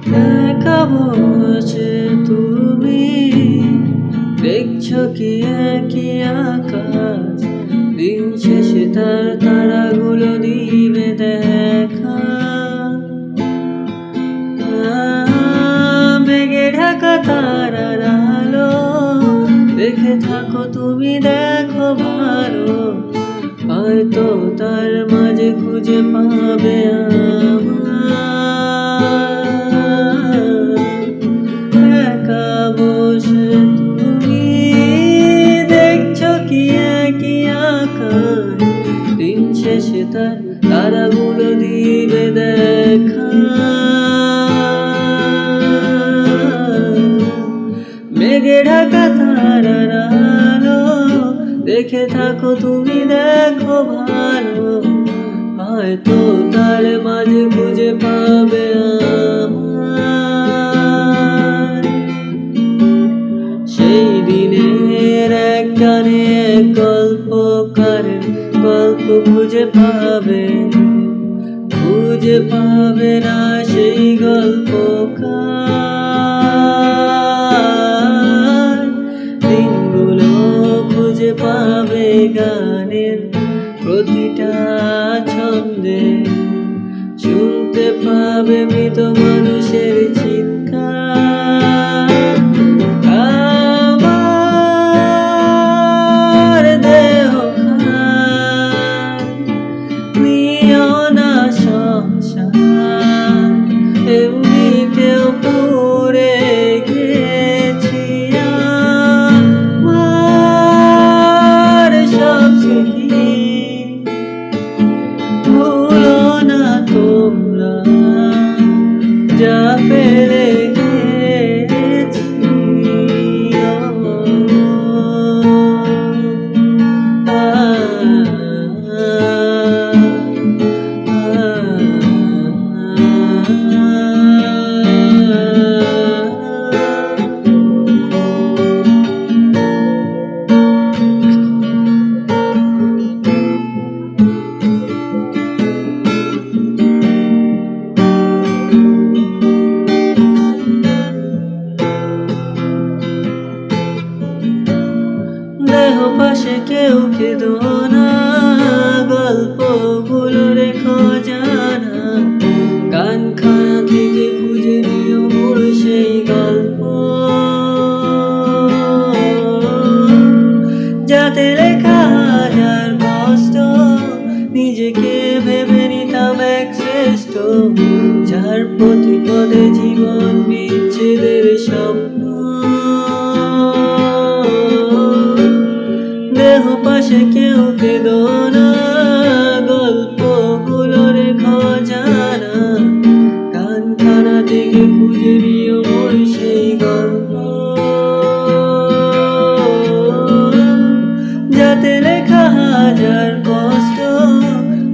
একা বসে তুমি দেখছো কি একই আকাশ, দিন শেষে তার তারাগুলো দিবে দেখা। মেঘে ঢাকা তারার আলো দেখে থাকো তুমি, দেখো ভালো, হয়তো তার মাঝে খুঁজে পাবে একা বসে তুমি দেখছো কি একই আকাশ, দিন শেষে তার তারাগুলো দিবে দেখা। মেঘে ঢাকা তারার আলো দেখে থাকো তুমি, দেখো ভালো, হয়তো তার মাঝে খুঁজে পাবে সেই দিনের এক গানে এক গল্পকারের গল্প খুঁজে পাবে না সেই গল্পকার। দিনগুলো খুঁজে পাবে গানের প্রতিটা ছন্দে, শুনতে পাবে মৃত মানুষের চিৎকার। আমার দেহ নিও না সংসার, এমনি কেউ পুরে গেছি আমার সব স্মৃতি। ভুলো না তোমরা যা ফেলে গেছি। দেহ পাশে কেউ কেঁদো না, গল্পগুলো রেখো জানা, কানখানা থেকে খুঁজে নিও মোর সেই গল্প, যাতে লেখা হাজার কষ্ট নিজেকে ভেবে নিতাম এক শ্রেষ্ঠ, যার প্রতি পদে জীবন বিচ্ছেদের স্বপ্ন। দেহ পাশে কেউ কেঁদো না, গল্পগুলো রেখো জানা, কানখানা থেকে খুঁজে নিও মোর সেই গল্প, যাতে লেখা হাজার কষ্ট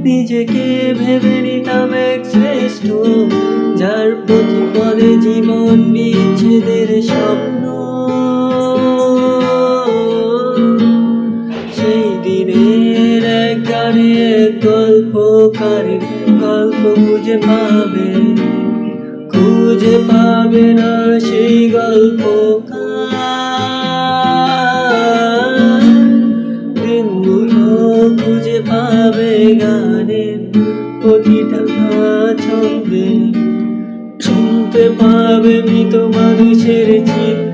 নিজেকে ভেবে নিতাম এক শ্রেষ্ঠ, যার প্রতি পদে জীবন বিচ্ছেদের স্বপ্ন। সেই দিনের এক গানে এক গল্পকারের গল্প খুঁজে পাবে না সেই গল্পকার। দিনগুলো খুঁজে পাবে গানের প্রতিটা ছন্দে, শুনতে পাবে মৃত মানুষের চিৎকার।